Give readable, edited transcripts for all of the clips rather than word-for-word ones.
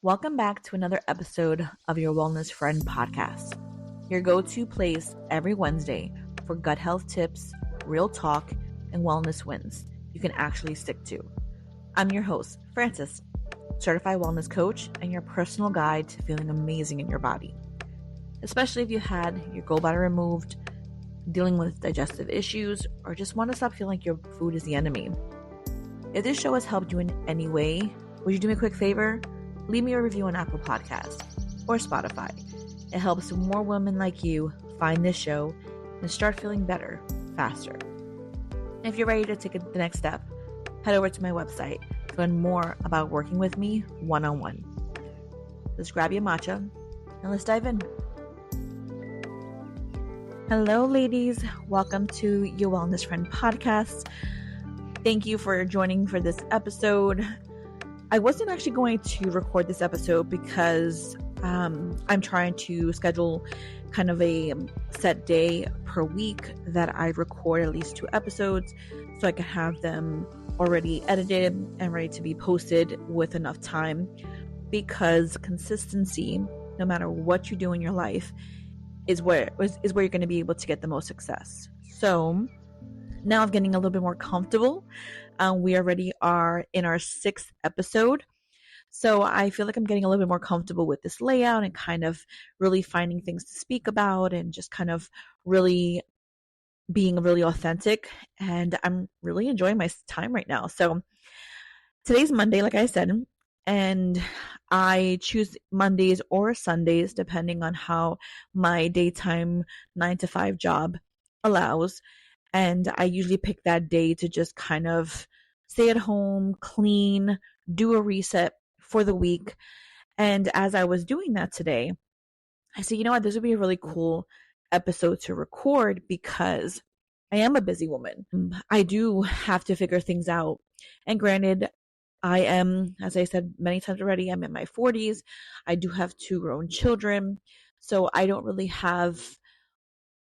Welcome back to another episode of your Wellness Friend podcast, your go-to place every Wednesday for gut health tips, real talk, and wellness wins you can actually stick to. I'm your host, Frances, certified wellness coach and your personal guide to feeling amazing in your body, especially if you had your gallbladder removed, dealing with digestive issues, or just want to stop feeling like your food is the enemy. If this show has helped you in any way, would you do me a quick favor? Leave me a review on Apple Podcasts or Spotify. It helps more women like you find this show and start feeling better, faster. And if you're ready to take the next step, head over to my website to learn more about working with me one-on-one. Let's grab your matcha and let's dive in. Hello, ladies. Welcome to your Wellness Friend podcast. Thank you for joining for this episode. I wasn't actually going to record this episode because I'm trying to schedule kind of a set day per week that I record at least 2 episodes so I can have them already edited and ready to be posted with enough time, because consistency, no matter what you do in your life, is where you're going to be able to get the most success. So now I'm getting a little bit more comfortable. We already are in our 6th episode. So I feel like I'm getting a little bit more comfortable with this layout and kind of really finding things to speak about and just kind of really being really authentic. And I'm really enjoying my time right now. So today's Monday, like I said, and I choose Mondays or Sundays depending on how my daytime 9-to-5 job allows. And I usually pick that day to just kind of stay at home, clean, do a reset for the week. And as I was doing that today, I said, you know what, this would be a really cool episode to record because I am a busy woman. I do have to figure things out. And granted, I am, as I said many times already, I'm in my 40s. I do have 2 grown children. So I don't really have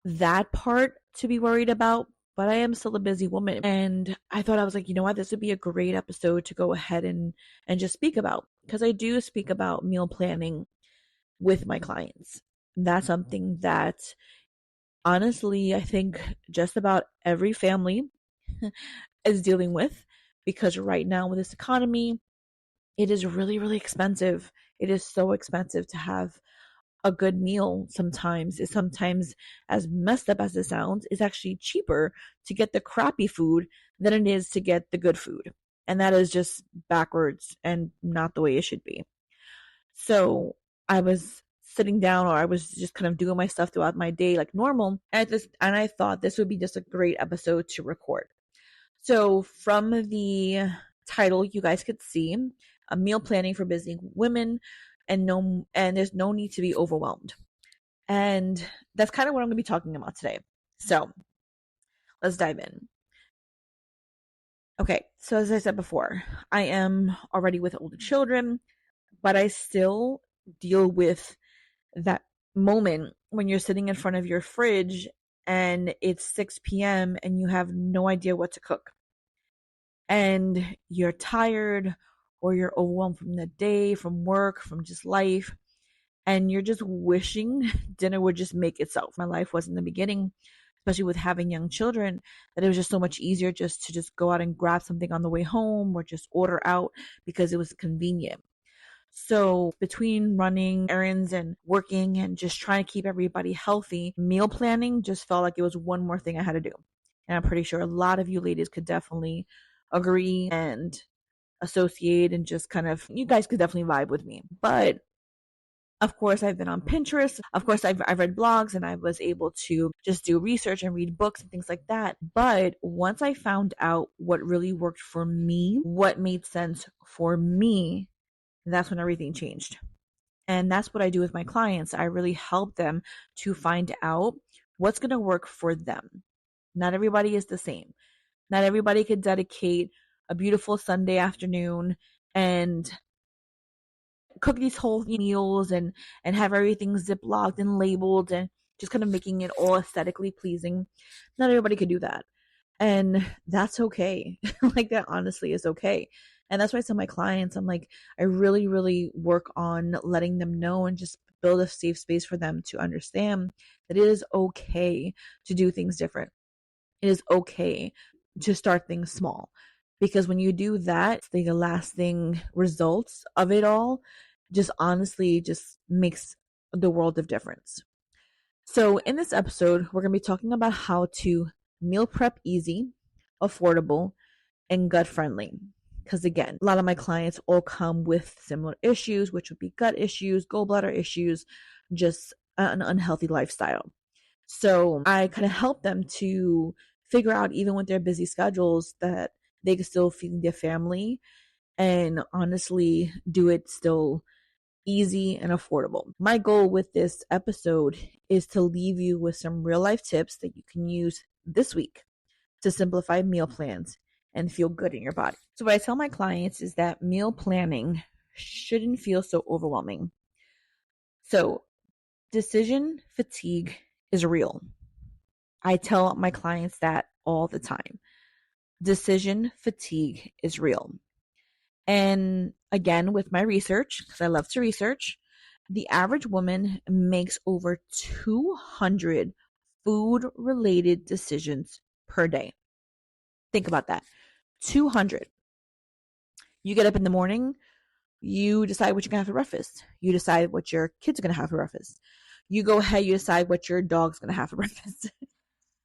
that part to be worried about, but I am still a busy woman. And I thought, I was like, you know what, this would be a great episode to go ahead and just speak about, because I do speak about meal planning with my clients. That's something that honestly, I think just about every family is dealing with, because right now with this economy, it is really, really expensive. It is so expensive to have a good meal. Sometimes, as messed up as it sounds, it's actually cheaper to get the crappy food than it is to get the good food. And that is just backwards and not the way it should be. So I was sitting down, or I was just kind of doing my stuff throughout my day like normal. And I thought this would be just a great episode to record. So from the title, you guys could see a meal planning for busy women. And there's no need to be overwhelmed. And that's kind of what I'm going to be talking about today. So let's dive in. Okay, so as I said before, I am already with older children, but I still deal with that moment when you're sitting in front of your fridge and it's 6 p.m. and you have no idea what to cook. And you're tired, or you're overwhelmed from the day, from work, from just life, and you're just wishing dinner would just make itself. My life was in the beginning, especially with having young children, that it was just so much easier just to go out and grab something on the way home or just order out because it was convenient. So between running errands and working and just trying to keep everybody healthy, meal planning just felt like it was one more thing I had to do. And I'm pretty sure a lot of you ladies could definitely agree and associate, and just kind of, you guys could definitely vibe with me. But of course, I've been on Pinterest. Of course, I've read blogs, and I was able to just do research and read books and things like that. But once I found out what really worked for me, what made sense for me, that's when everything changed. And that's what I do with my clients. I really help them to find out what's going to work for them. Not everybody is the same. Not everybody could dedicate a beautiful Sunday afternoon and cook these whole meals and have everything ziplocked and labeled and just kind of making it all aesthetically pleasing. Not everybody could do that. And that's okay. Like, that honestly is okay. And that's why I tell my clients, I'm like, I really, really work on letting them know and just build a safe space for them to understand that it is okay to do things different. It is okay to start things small. Because when you do that, the lasting results of it all just honestly just makes the world of difference. So in this episode, we're going to be talking about how to meal prep easy, affordable, and gut friendly. Because again, a lot of my clients all come with similar issues, which would be gut issues, gallbladder issues, just an unhealthy lifestyle. So I kind of help them to figure out, even with their busy schedules, that they can still feed their family and honestly do it still easy and affordable. My goal with this episode is to leave you with some real life tips that you can use this week to simplify meal plans and feel good in your body. So what I tell my clients is that meal planning shouldn't feel so overwhelming. So decision fatigue is real. I tell my clients that all the time. Decision fatigue is real. And again, with my research, because I love to research, the average woman makes over 200 food related decisions per day. Think about that. 200. You get up in the morning, you decide what you're going to have for breakfast. You decide what your kids are going to have for breakfast. You go ahead, you decide what your dog's going to have for breakfast.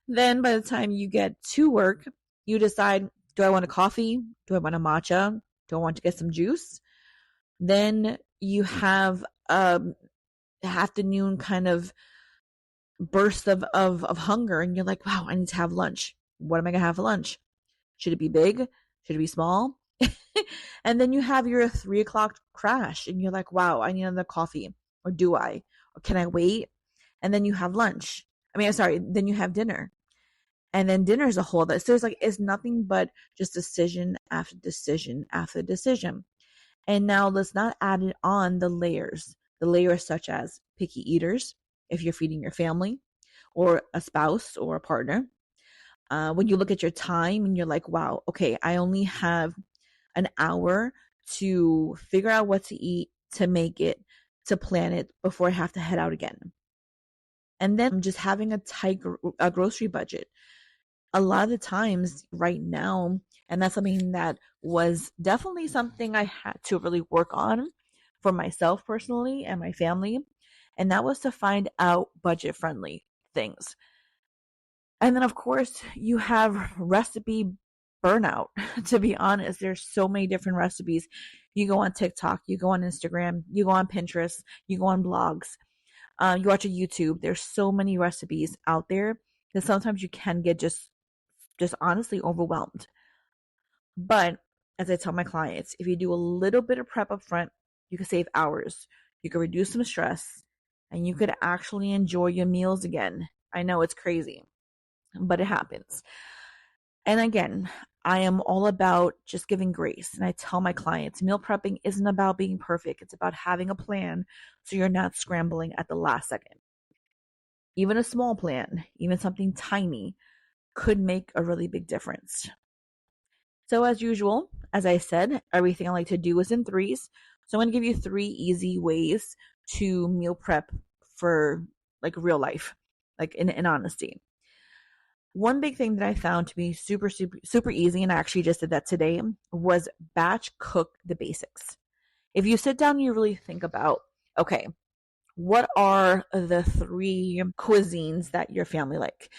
Then by the time you get to work, you decide, do I want a coffee? Do I want a matcha? Do I want to get some juice? Then you have afternoon kind of burst of hunger, and you're like, wow, I need to have lunch. What am I going to have for lunch? Should it be big? Should it be small? And then you have your 3 o'clock crash, and you're like, wow, I need another coffee. Or do I? Or can I wait? And then you have lunch. Then you have dinner. And then dinner is a whole other. So it's nothing but just decision after decision after decision. And now let's not add it on the layers. The layers such as picky eaters, if you're feeding your family, or a spouse or a partner. When you look at your time and you're like, wow, okay, I only have an hour to figure out what to eat, to make it, to plan it before I have to head out again. And then just having a tight grocery budget. A lot of the times right now, and that's something that was definitely something I had to really work on for myself personally and my family, and that was to find out budget friendly things. And then of course you have recipe burnout. To be honest, there's so many different recipes. You go on TikTok, you go on Instagram, you go on Pinterest, you go on blogs, you watch a YouTube. There's so many recipes out there that sometimes you can get just honestly overwhelmed. But as I tell my clients, if you do a little bit of prep up front, you can save hours. You can reduce some stress, and you could actually enjoy your meals again. I know it's crazy, but it happens. And again, I am all about just giving grace. And I tell my clients, meal prepping isn't about being perfect. It's about having a plan so you're not scrambling at the last second. Even a small plan, even something tiny, could make a really big difference. So as usual, as I said, everything I like to do is in threes. So I'm going to give you 3 easy ways to meal prep for like real life, like in honesty. One big thing that I found to be super, super, super easy, and I actually just did that today, was batch cook the basics. If you sit down and you really think about, okay, what are the 3 cuisines that your family like?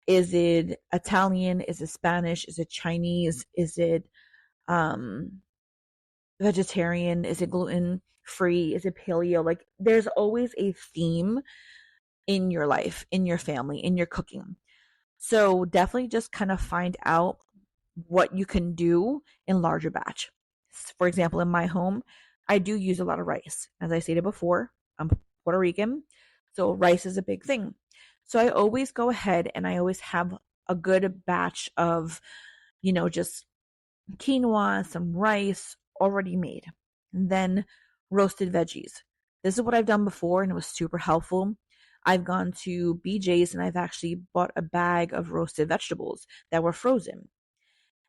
Is it Italian? Is it Spanish? Is it Chinese? Is it vegetarian? Is it gluten free? Is it paleo? Like there's always a theme in your life, in your family, in your cooking. So definitely just kind of find out what you can do in larger batch. For example, in my home, I do use a lot of rice. As I stated before, I'm Puerto Rican, so rice is a big thing. So I always go ahead and I always have a good batch of, just quinoa, some rice already made, and then roasted veggies. This is what I've done before, and it was super helpful. I've gone to BJ's and I've actually bought a bag of roasted vegetables that were frozen.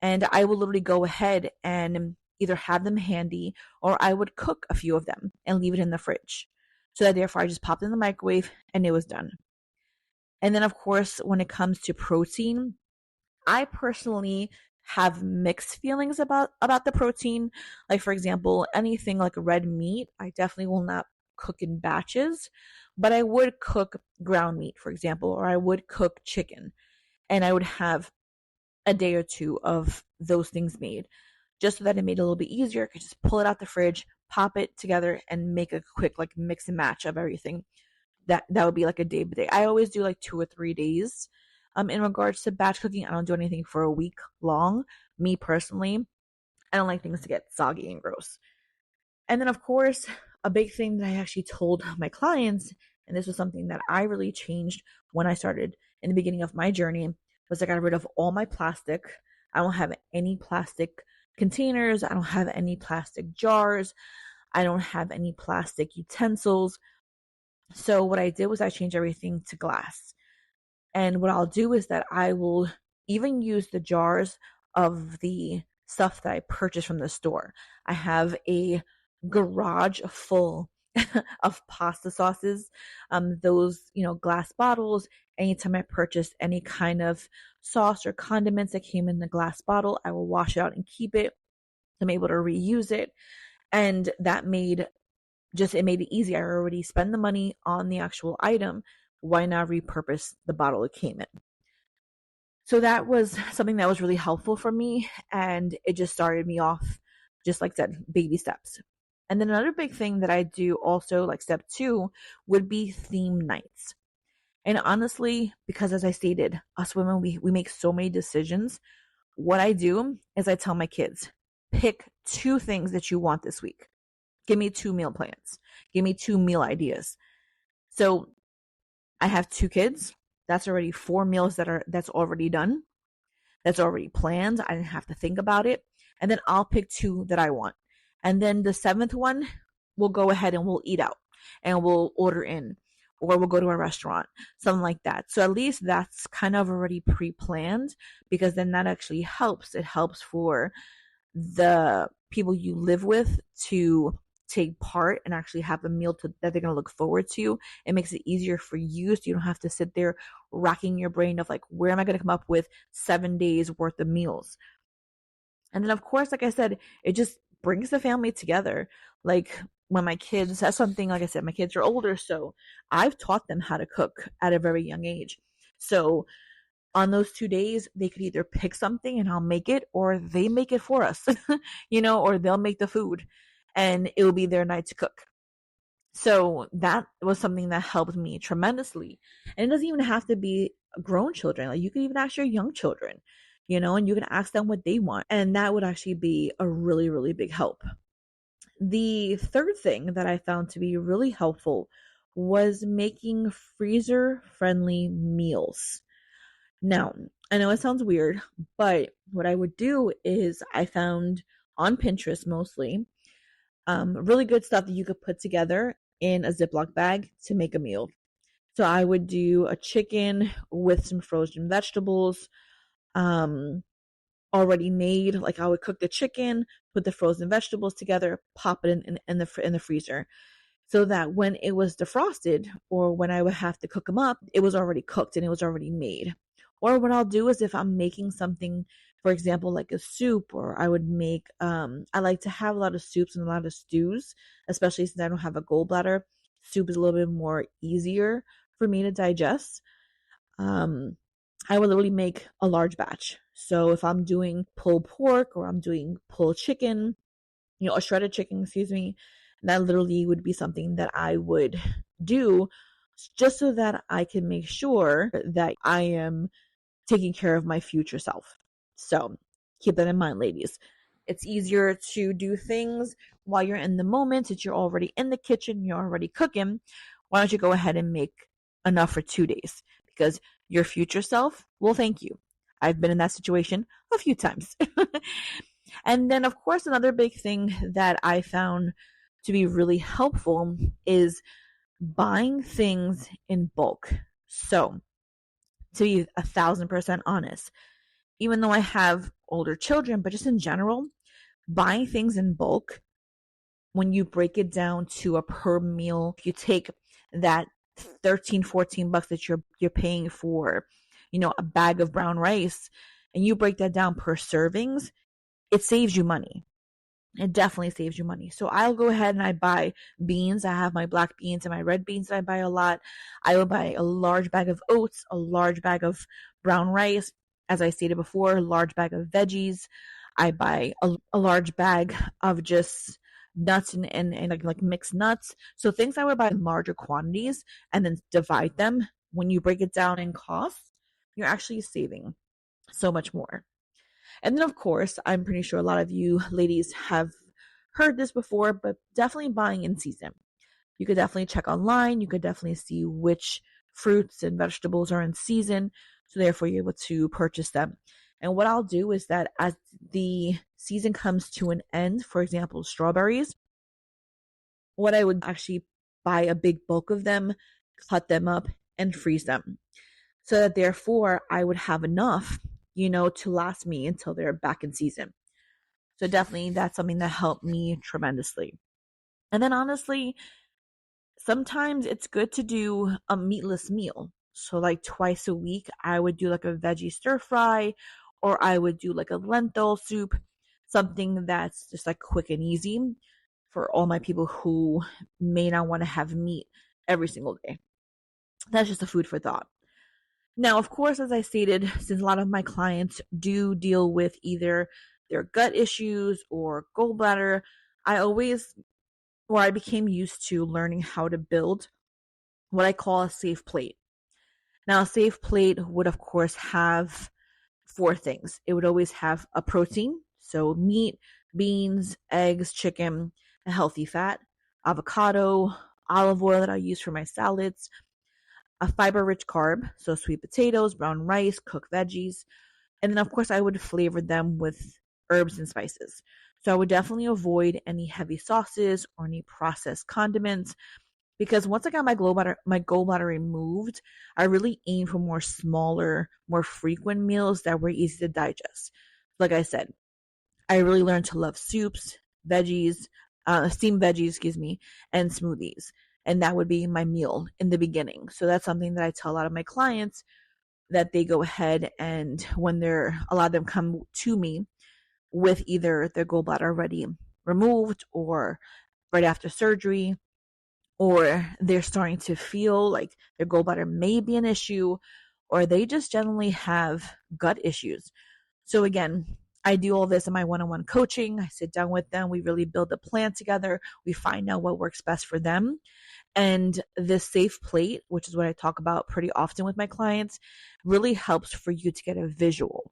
And I will literally go ahead and either have them handy or I would cook a few of them and leave it in the fridge. So that therefore I just popped in the microwave and it was done. And then, of course, when it comes to protein, I personally have mixed feelings about the protein. Like, for example, anything like red meat, I definitely will not cook in batches, but I would cook ground meat, for example, or I would cook chicken, and I would have a day or two of those things made, just so that it made it a little bit easier. I could just pull it out the fridge, pop it together, and make a quick like mix and match of everything. That would be like a day by day. I always do like 2 or 3 days. In regards to batch cooking, I don't do anything for a week long. Me personally, I don't like things to get soggy and gross. And then, of course, a big thing that I actually told my clients, and this was something that I really changed when I started in the beginning of my journey, was I got rid of all my plastic. I don't have any plastic containers. I don't have any plastic jars. I don't have any plastic utensils. So what I did was I changed everything to glass. And what I'll do is that I will even use the jars of the stuff that I purchased from the store. I have a garage full of pasta sauces. Those, glass bottles. Anytime I purchase any kind of sauce or condiments that came in the glass bottle, I will wash it out and keep it. I'm able to reuse it. And that made it easy. I already spend the money on the actual item. Why not repurpose the bottle it came in? So that was something that was really helpful for me, and it just started me off, just like I said, baby steps. And then another big thing that I do also, like step 2, would be theme nights. And honestly, because as I stated, us women, we make so many decisions. What I do is I tell my kids, pick 2 things that you want this week. Give me 2 meal plans. Give me 2 meal ideas. So I have 2 kids. That's already 4 meals that's already done. That's already planned. I didn't have to think about it. And then I'll pick 2 that I want. And then the 7th one, we'll go ahead and we'll eat out and we'll order in, or we'll go to a restaurant, something like that. So at least that's kind of already pre-planned, because then that actually helps. It helps for the people you live with to take part and actually have a meal that they're going to look forward to. It makes it easier for you, so you don't have to sit there racking your brain of like, where am I going to come up with 7 days worth of meals? And then, of course, like I said, it just brings the family together. Like when my kids, that's something, like I said, my kids are older, so I've taught them how to cook at a very young age. So on those 2 days, they could either pick something and I'll make it, or they make it for us, or they'll make the food and it will be their night to cook. So that was something that helped me tremendously. And it doesn't even have to be grown children. Like you can even ask your young children, and you can ask them what they want. And that would actually be a really, really big help. The third thing that I found to be really helpful was making freezer-friendly meals. Now, I know it sounds weird, but what I would do is I found on Pinterest mostly really good stuff that you could put together in a Ziploc bag to make a meal. So I would do a chicken with some frozen vegetables already made. Like I would cook the chicken, put the frozen vegetables together, pop it in the freezer, so that when it was defrosted or when I would have to cook them up, it was already cooked and it was already made. Or what I'll do is if I'm making something, for example, like a soup, or I would make, I like to have a lot of soups and a lot of stews, especially since I don't have a gallbladder. Soup is a little bit more easier for me to digest. I would literally make a large batch. So if I'm doing pulled pork or I'm doing pulled chicken, a shredded chicken, excuse me, that literally would be something that I would do just so that I can make sure that I am taking care of my future self. So keep that in mind, ladies. It's easier to do things while you're in the moment, since you're already in the kitchen, you're already cooking. Why don't you go ahead and make enough for 2 days? Because your future self will thank you. I've been in that situation a few times. And then, of course, another big thing that I found to be really helpful is buying things in bulk. So, to be 1,000% honest, even though I have older children, but just in general, buying things in bulk, when you break it down to a per meal, if you take that 13, 14 bucks that you're paying for, a bag of brown rice, and you break that down per servings, it saves you money. It definitely saves you money. So I'll go ahead and I buy beans. I have my black beans and my red beans that I buy a lot. I will buy a large bag of oats, a large bag of brown rice. As I stated before, a large bag of veggies. I buy a large bag of just nuts and like mixed nuts. So things I would buy in larger quantities and then divide them. When you break it down in costs, you're actually saving so much more. And then, of course, I'm pretty sure a lot of you ladies have heard this before, but definitely buying in season. You could definitely check online. You could definitely see which fruits and vegetables are in season. So therefore, you're able to purchase them. And what I'll do is that as the season comes to an end, for example, strawberries, what I would actually buy a big bulk of them, cut them up, and freeze them. So that therefore, I would have enough to last me until they're back in season. So definitely that's something that helped me tremendously. And then honestly, sometimes it's good to do a meatless meal. So like twice a week, I would do like a veggie stir fry, or I would do like a lentil soup, something that's just like quick and easy for all my people who may not want to have meat every single day. That's just a food for thought. Now, of course, as I stated, since a lot of my clients do deal with either their gut issues or gallbladder, I became used to learning how to build what I call a safe plate. Now, a safe plate would, of course, have four things. It would always have a protein, so meat, beans, eggs, chicken, a healthy fat, avocado, olive oil that I use for my salads, a fiber-rich carb, so sweet potatoes, brown rice, cooked veggies, and then of course I would flavor them with herbs and spices. So I would definitely avoid any heavy sauces or any processed condiments, because once I got my gallbladder removed, I really aimed for more smaller, more frequent meals that were easy to digest. Like I said, I really learned to love soups, steamed veggies, and smoothies. And that would be my meal in the beginning. So that's something that I tell a lot of my clients, that they go ahead and when a lot of them come to me with either their gallbladder already removed or right after surgery, or they're starting to feel like their gallbladder may be an issue, or they just generally have gut issues. So again, I do all this in my one-on-one coaching. I sit down with them. We really build a plan together. We find out what works best for them. And this safe plate, which is what I talk about pretty often with my clients, really helps for you to get a visual.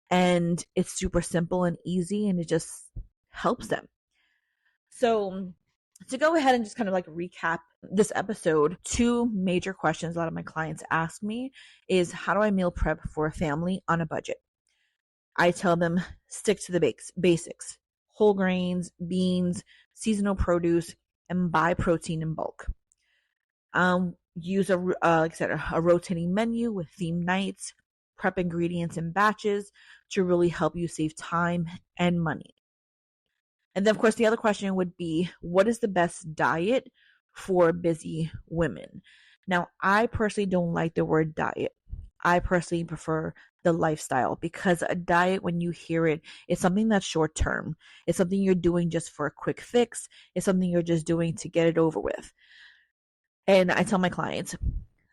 And it's super simple and easy, and it just helps them. So to go ahead and just kind of like recap this episode, two major questions a lot of my clients ask me is, how do I meal prep for a family on a budget? I tell them, stick to the basics, whole grains, beans, seasonal produce, and buy protein in bulk. Use like I said, a rotating menu with themed nights, prep ingredients in batches to really help you save time and money. And then, of course, the other question would be, what is the best diet for busy women? Now, I personally don't like the word diet. I personally prefer the lifestyle, because a diet, when you hear it, it's something that's short term. It's something you're doing just for a quick fix. It's something you're just doing to get it over with. And I tell my clients,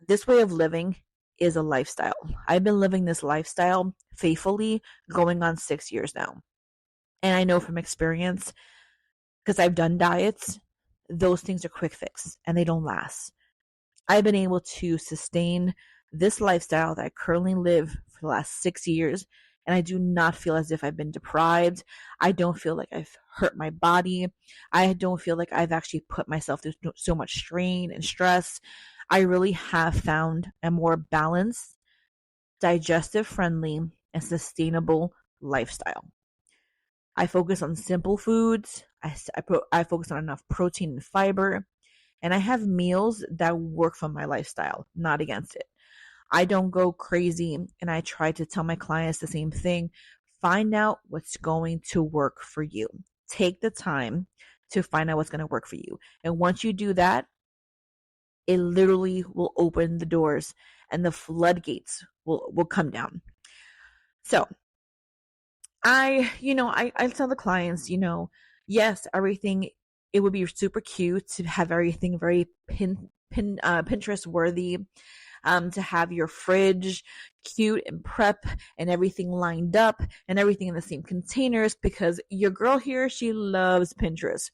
this way of living is a lifestyle. I've been living this lifestyle faithfully going on 6 years now. And I know from experience, because I've done diets, those things are quick fix and they don't last. I've been able to sustain this lifestyle that I currently live for the last 6 years, and I do not feel as if I've been deprived. I don't feel like I've hurt my body. I don't feel like I've actually put myself through so much strain and stress. I really have found a more balanced, digestive friendly, and sustainable lifestyle. I focus on simple foods. I focus on enough protein and fiber, and I have meals that work for my lifestyle, not against it. I don't go crazy, and I try to tell my clients the same thing. Find out what's going to work for you. Take the time to find out what's going to work for you. And once you do that, it literally will open the doors and the floodgates will come down. So I tell the clients, yes, everything, it would be super cute to have everything very Pinterest worthy, to have your fridge cute and prep and everything lined up and everything in the same containers, because your girl here, she loves Pinterest.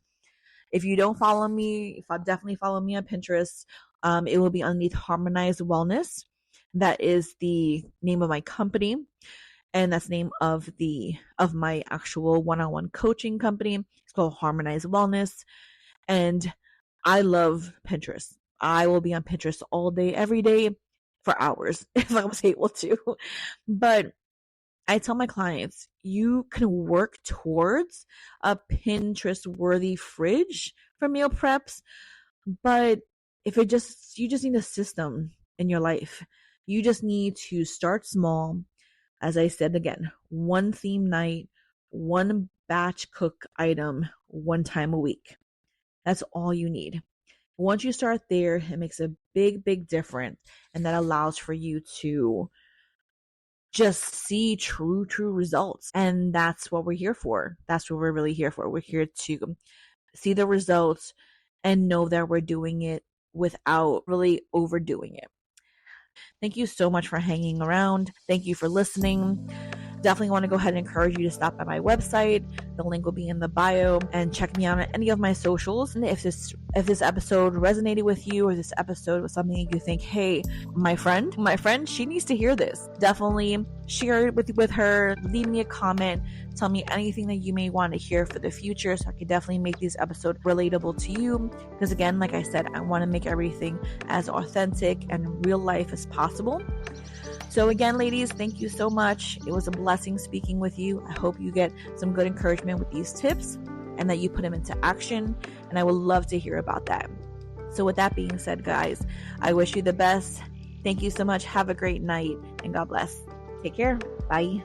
If you don't follow me, definitely follow me on Pinterest. It will be underneath Harmonized Wellness. That is the name of my company, and that's the name of my actual one-on-one coaching company. It's called Harmonized Wellness, and I love Pinterest. I will be on Pinterest all day, every day, for hours if I was able to. But I tell my clients, you can work towards a Pinterest-worthy fridge for meal preps, but you just need a system in your life. You just need to start small. As I said again, one theme night, one batch cook item, one time a week. That's all you need. Once you start there, it makes a big, big difference. And that allows for you to just see true results. And that's what we're here for. That's what we're really here for. We're here to see the results and know that we're doing it without really overdoing it. Thank you so much for hanging around. Thank you for listening. Definitely want to go ahead and encourage you to stop by my website. The link will be in the bio, and check me out on any of my socials. And if this episode resonated with you, or this episode was something you think, hey, my friend, she needs to hear this, definitely share it with her. Leave me a comment. Tell me anything that you may want to hear for the future, so I can definitely make these episodes relatable to you. Because again, like I said, I want to make everything as authentic and real life as possible. So again, ladies, thank you so much. It was a blessing speaking with you. I hope you get some good encouragement with these tips and that you put them into action. And I would love to hear about that. So with that being said, guys, I wish you the best. Thank you so much. Have a great night and God bless. Take care. Bye.